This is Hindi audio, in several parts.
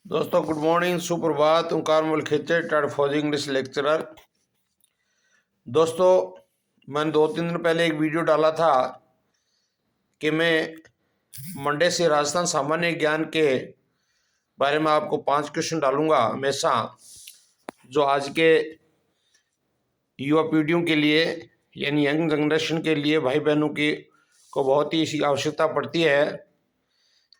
दोस्तों गुड मॉर्निंग, सुप्रभात। ओंकार मुल खेचे टाड फौजी इंग्लिश लेक्चरर। दोस्तों मैंने 2-3 दिन पहले एक वीडियो डाला था कि मैं मंडे से राजस्थान सामान्य ज्ञान के बारे में आपको 5 क्वेश्चन डालूंगा हमेशा, जो आज के युवा पीढ़ियों के लिए यानी यंग जनरेशन के लिए भाई बहनों की को बहुत ही इसकी आवश्यकता पड़ती है।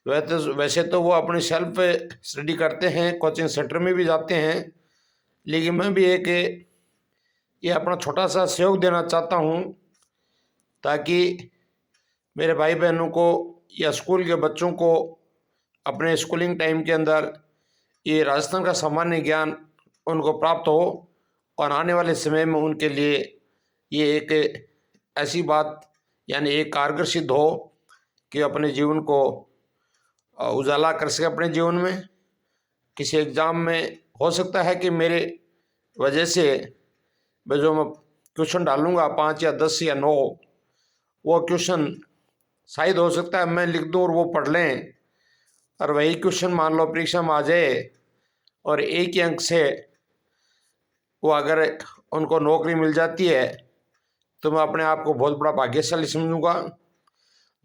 वैसे तो वो अपनी सेल्फ स्टडी करते हैं, कोचिंग सेंटर में भी जाते हैं, लेकिन मैं भी एक ये अपना छोटा सा सहयोग देना चाहता हूँ ताकि मेरे भाई बहनों को या स्कूल के बच्चों को अपने स्कूलिंग टाइम के अंदर ये राजस्थान का सामान्य ज्ञान उनको प्राप्त हो और आने वाले समय में उनके लिए ये एक ऐसी बात यानी एक कारगर सिद्ध हो कि अपने जीवन को उजाला कर सके। अपने जीवन में किसी एग्ज़ाम में हो सकता है कि मेरे वजह से मैं जो मैं क्वेश्चन डालूंगा 5 या 10 या 9, वो क्वेश्चन शायद हो सकता है मैं लिख दूं और वो पढ़ लें, और वही क्वेश्चन मान लो परीक्षा में आ जाए और एक ही अंक से वो अगर उनको नौकरी मिल जाती है तो मैं अपने आप को बहुत बड़ा भाग्यशाली समझूंगा।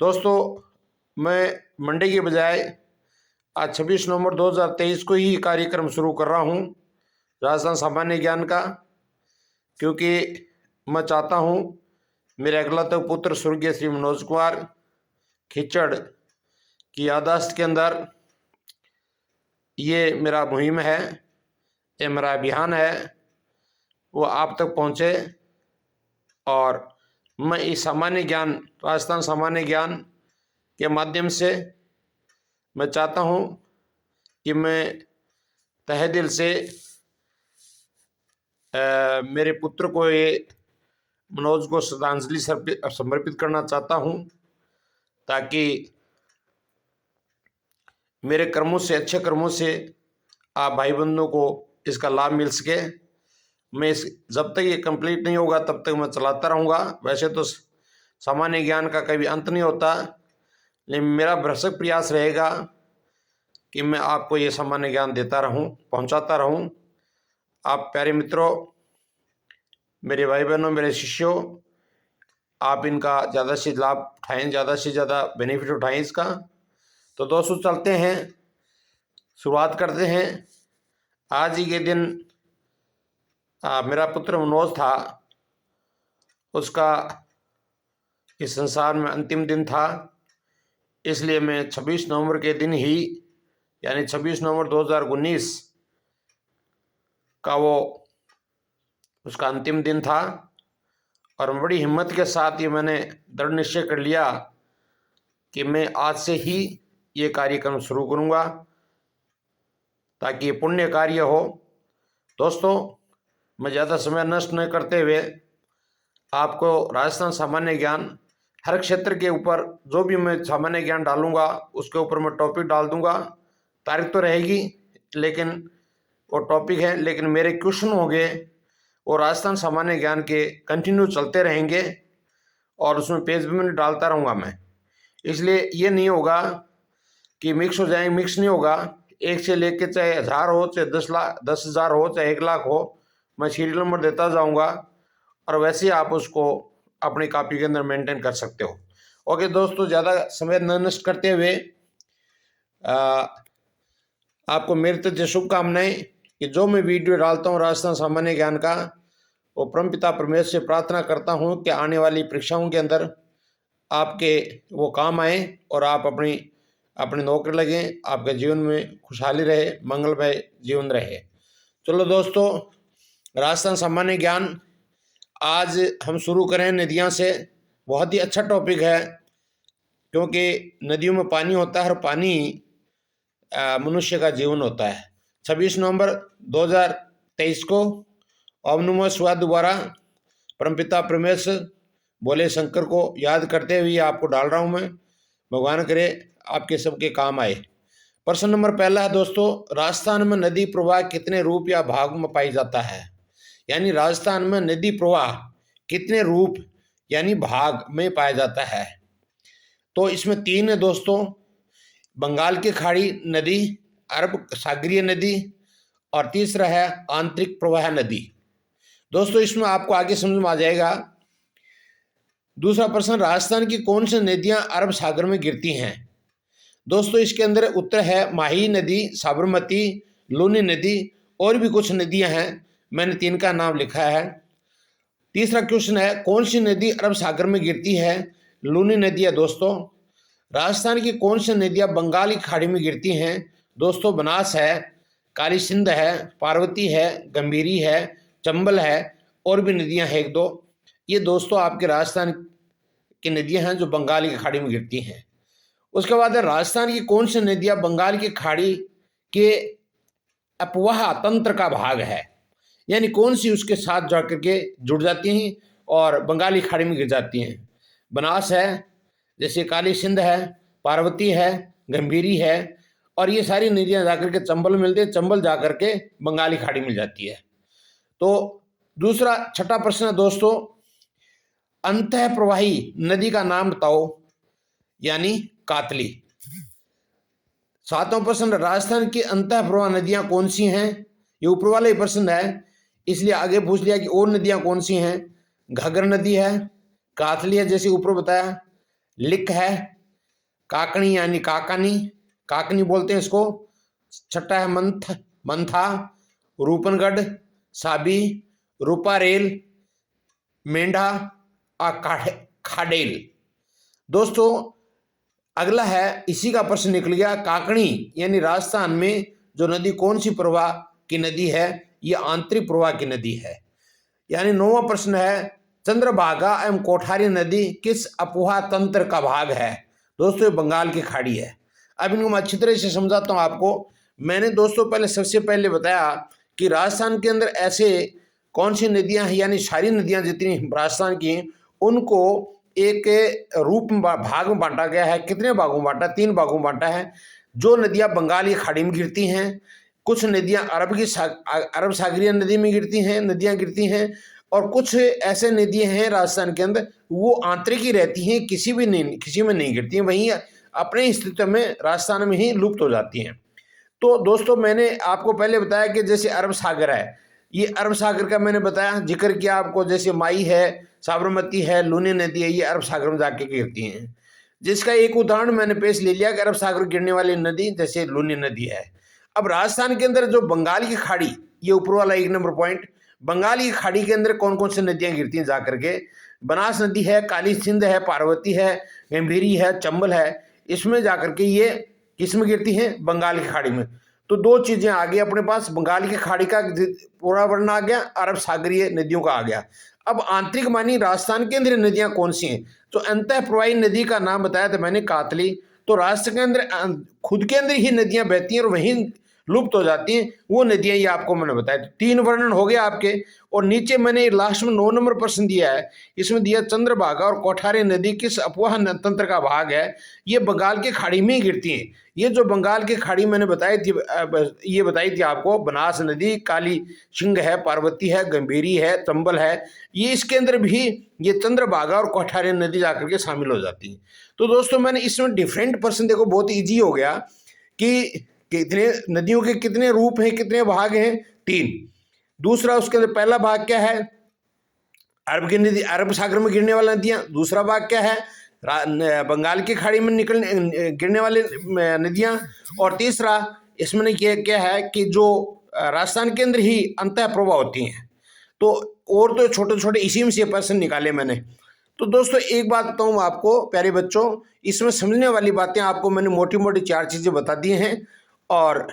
दोस्तों मैं मंडे के बजाय आज 26 नवंबर 2023 को ही कार्यक्रम शुरू कर रहा हूँ राजस्थान सामान्य ज्ञान का, क्योंकि मैं चाहता हूँ मेरे अगला तक पुत्र स्वर्गीय श्री मनोज कुमार खिचड़ की याददाश्त के अंदर ये मेरा मुहिम है, ये मेरा अभियान है, वो आप तक पहुँचे। और मैं इस सामान्य ज्ञान राजस्थान सामान्य ज्ञान के माध्यम से मैं चाहता हूँ कि मैं तहे दिल से मेरे पुत्र को ये मनोज को श्रद्धांजलि समर्पित करना चाहता हूँ, ताकि मेरे कर्मों से, अच्छे कर्मों से आप भाई बंधुओं को इसका लाभ मिल सके। मैं इस जब तक ये कंप्लीट नहीं होगा तब तक मैं चलाता रहूँगा। वैसे तो सामान्य ज्ञान का कभी अंत नहीं होता, लेकिन मेरा भरसक प्रयास रहेगा कि मैं आपको ये सामान्य ज्ञान देता रहूँ, पहुँचाता रहूँ। आप प्यारे मित्रों, मेरे भाई बहनों, मेरे शिष्यों, आप इनका ज़्यादा से लाभ उठाएँ, ज़्यादा से ज़्यादा बेनिफिट उठाएँ इसका। तो दोस्तों चलते हैं, शुरुआत करते हैं। आज ही के दिन मेरा पुत्र मनोज था, उसका इस संसार में अंतिम दिन था, इसलिए मैं 26 नवंबर के दिन ही यानी 26 नवंबर 2019 का वो उसका अंतिम दिन था, और बड़ी हिम्मत के साथ ये मैंने दृढ़ निश्चय कर लिया कि मैं आज से ही ये कार्यक्रम शुरू करूँगा ताकि ये पुण्य कार्य हो। दोस्तों मैं ज़्यादा समय नष्ट न करते हुए आपको राजस्थान सामान्य ज्ञान हर क्षेत्र के ऊपर जो भी मैं सामान्य ज्ञान डालूंगा उसके ऊपर मैं टॉपिक डाल दूंगा। तारीख तो रहेगी लेकिन वो टॉपिक है, लेकिन मेरे क्वेश्चन होंगे वो राजस्थान सामान्य ज्ञान के कंटिन्यू चलते रहेंगे और उसमें पेज भी मैं डालता रहूँगा मैं। इसलिए ये नहीं होगा कि मिक्स हो जाए, मिक्स नहीं होगा। एक से लेके चाहे 1000 हो, चाहे 10,000 हो, चाहे 1 लाख हो, मैं सीरियल नंबर देता जाऊँगा और वैसे ही आप उसको अपनी कॉपी के अंदर मेंटेन कर सकते हो। ओके दोस्तों, ज़्यादा समय न नष्ट करते हुए आपको मेरी तरफ से शुभकामनाएं कि जो मैं वीडियो डालता हूँ राजस्थान सामान्य ज्ञान का, वो परमपिता परमेश्वर से प्रार्थना करता हूँ कि आने वाली परीक्षाओं के अंदर आपके वो काम आए और आप अपनी नौकरी लगें, आपके जीवन में खुशहाली रहे, मंगलमय जीवन रहे। चलो दोस्तों, राजस्थान सामान्य ज्ञान आज हम शुरू करें नदियाँ से। बहुत ही अच्छा टॉपिक है, क्योंकि नदियों में पानी होता है और पानी मनुष्य का जीवन होता है। 26 नवंबर 2023 को ओम नमः शिवाय द्वारा परमपिता परमेश्वर बोले शंकर को याद करते हुए आपको डाल रहा हूँ मैं। भगवान करे आपके सबके काम आए। प्रश्न नंबर पहला है दोस्तों, राजस्थान में नदी प्रवाह कितने रूप या भाग में पाई जाता है? यानी राजस्थान में नदी प्रवाह कितने रूप यानी भाग में पाया जाता है? तो इसमें 3 है दोस्तों। बंगाल की खाड़ी नदी, अरब सागरीय नदी और तीसरा है आंतरिक प्रवाह नदी। दोस्तों इसमें आपको आगे समझ में आ जाएगा। दूसरा प्रश्न, राजस्थान की कौन सी नदियां अरब सागर में गिरती हैं? दोस्तों इसके अंदर उत्तर है माही नदी, साबरमती, लूनी नदी और भी कुछ नदियां हैं, मैंने 3 का नाम लिखा है। तीसरा क्वेश्चन है, कौन सी नदी अरब सागर में गिरती है? लूनी नदी है दोस्तों। राजस्थान की कौन सी नदियां बंगाल की खाड़ी में गिरती हैं? दोस्तों बनास है, काली सिंध है, पार्वती है, गंभीरी है, चंबल है और भी नदियां हैं 1-2। ये दोस्तों आपके राजस्थान की नदियां हैं जो बंगाल की खाड़ी में गिरती हैं। उसके बाद है, राजस्थान की कौन सी नदियां बंगाल की खाड़ी के अपवाह तंत्र का भाग है? यानी कौन सी उसके साथ जाकर के जुड़ जाती हैं और बंगाली खाड़ी में गिर जाती हैं? बनास है, जैसे काली सिंध है, पार्वती है, गंभीरी है और ये सारी नदियां जाकर के चंबल मिलते हैं, चंबल जाकर के बंगाली खाड़ी मिल जाती है। तो दूसरा छठा प्रश्न है दोस्तों, अंतः प्रवाही नदी का नाम बताओ, यानी कातली। सातवां प्रश्न, राजस्थान की अंतः प्रवाह नदियां कौन सी हैं? ये ऊपर वाला ही प्रश्न है, इसलिए आगे पूछ लिया कि और नदियां कौन सी हैं। घग्गर नदी है, कातली है जैसे ऊपर बताया, लिक है, काकनी यानी काकानी, काकनी बोलते हैं इसको। छठा है मंथा, रूपनगढ़, साबी, रूपारेल, मेंढा और खाडेल। दोस्तों अगला है, इसी का प्रश्न निकल गया, काकनी यानी राजस्थान में जो नदी कौन सी प्रवाह की नदी है? ये आंतरिक प्रवाह की नदी है। यानी 9वां प्रश्न है, चंद्रभागा एवं कोठारी नदी किस अपवाह तंत्र का भाग है? दोस्तों ये बंगाल की खाड़ी है। अब इनको मैं अच्छी तरह से समझाता हूँ आपको। मैंने दोस्तों सबसे पहले बताया कि राजस्थान के अंदर ऐसे कौन सी नदियां हैं, यानी सारी नदियां जितनी राजस्थान की उनको एक रूप में भाग में बांटा गया है। कितने भागों में बांटा? 3 भागों में बांटा है। जो नदियां बंगाल की खाड़ी में गिरती हैं, कुछ नदियां अरब सागरीय नदी में नदियां गिरती हैं और कुछ ऐसे नदियां हैं राजस्थान के अंदर वो आंतरिक ही रहती हैं, किसी में नहीं गिरती हैं, वहीं अपने अस्तित्व में राजस्थान में ही लुप्त हो जाती हैं। तो दोस्तों मैंने आपको पहले बताया कि जैसे अरब सागर है, ये अरब सागर का मैंने बताया, जिक्र किया आपको, जैसे माई है, साबरमती है, लूनी नदी है, ये अरब सागर में जाके गिरती हैं। जिसका एक उदाहरण मैंने पेश ले लिया कि अरब सागर गिरने वाली नदी जैसे लूनी नदी है। अब राजस्थान के अंदर जो बंगाल की खाड़ी, ये ऊपर वाला 1 नंबर पॉइंट, बंगाल की खाड़ी के अंदर कौन कौन सी नदियां गिरती हैं जाकर के? बनास नदी है, काली सिंध है, पार्वती है, गंभीरी है, चंबल है। इसमें जाकर के ये किस में गिरती हैं? बंगाल की खाड़ी में। तो 2 चीजें आ गई अपने पास, बंगाल की खाड़ी का पूरा वर्णन आ गया, अरब सागरीय नदियों का आ गया। अब आंतरिक मानी राजस्थान के अंदर नदियां कौन सी हैं? तो अंतः प्रवाही नदी का नाम बताया था मैंने, कातली। तो राजस्थान के अंदर खुद के अंदर ही नदियां बहती हैं और वहीं लुप्त हो जाती हैं, वो नदियां ये आपको मैंने बताया। तो 3 वर्णन हो गए आपके। और नीचे मैंने लास्ट में 9 नंबर प्रश्न दिया है, इसमें दिया चंद्रभागा और कोठारी नदी किस अपवाह तंत्र का भाग है? ये बंगाल की खाड़ी में ही गिरती हैं। ये जो बंगाल की खाड़ी मैंने बताई थी, ये बताई थी आपको, बनास नदी, काली सिंध है, पार्वती है, गंभीरी है, चंबल है, ये इसके अंदर भी ये चंद्रभागा और कोठारी नदी जाकर के शामिल हो जाती है। तो दोस्तों मैंने इसमें डिफरेंट प्रश्न, देखो बहुत ईजी हो गया कि कितने नदियों के कितने रूप हैं, कितने भाग हैं? 3। दूसरा उसके अंदर पहला भाग क्या है? अरब की नदी, अरब सागर में गिरने वाली नदियां। दूसरा भाग क्या है? बंगाल की खाड़ी में गिरने वाली नदियां। और तीसरा इसमें क्या है कि जो राजस्थान के अंदर ही अंतः प्रवाह होती हैं। तो और तो छोटे छोटे इसी में से प्रश्न निकाले मैंने। तो दोस्तों एक बात बताऊँ आपको प्यारे बच्चों, इसमें समझने वाली बातें आपको मैंने मोटी मोटी 4 चीज़ें बता दी हैं। और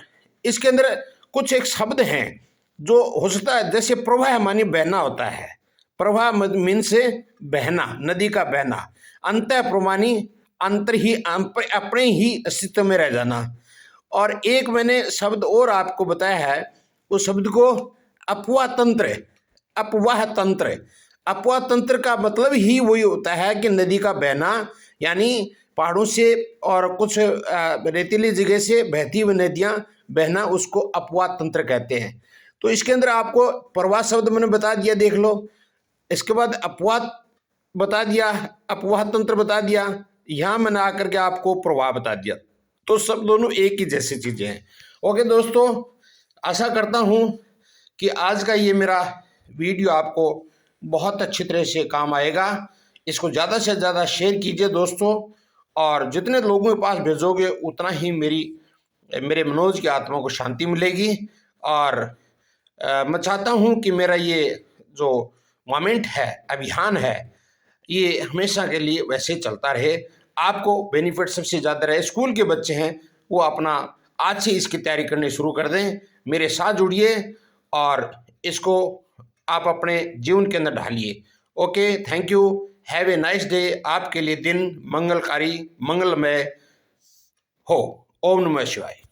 इसके अंदर कुछ एक शब्द हैं जो हो सकता है, जैसे प्रवाह मानी बहना होता है, प्रवाह मीन से बहना, नदी का बहना। अंतः प्रमानी अंतर ही अपने ही अस्तित्व में रह जाना। और एक मैंने शब्द और आपको बताया है, उस शब्द को अपवाह तंत्र। अपवाह तंत्र, अपवाह तंत्र का मतलब ही वही होता है कि नदी का बहना, यानी पहाड़ों से और कुछ रेतीली जगह से बहती हुई नदियां बहना, उसको अपवाह तंत्र कहते हैं। तो इसके अंदर आपको प्रवाह शब्द मैंने बता दिया, देख लो। इसके बाद अपवाह बता दिया, अपवाह तंत्र बता दिया, यहाँ मैंने आकर के आपको प्रवाह बता दिया। तो सब दोनों एक ही जैसी चीजें हैं। ओके दोस्तों, आशा करता हूँ कि आज का ये मेरा वीडियो आपको बहुत अच्छी तरह से काम आएगा। इसको ज़्यादा से ज़्यादा शेयर कीजिए दोस्तों, और जितने लोगों के पास भेजोगे उतना ही मेरे मनोज की आत्मा को शांति मिलेगी। और मैं चाहता हूँ कि मेरा ये जो मोमेंट है, अभियान है, ये हमेशा के लिए वैसे ही चलता रहे। आपको बेनिफिट सबसे ज़्यादा रहे। स्कूल के बच्चे हैं वो अपना आज से इसकी तैयारी करनी शुरू कर दें। मेरे साथ जुड़िए और इसको आप अपने जीवन के अंदर ढालिए। Okay, thank you, have a nice day. आपके लिए दिन मंगलकारी मंगलमय हो। ओम नमः शिवाय।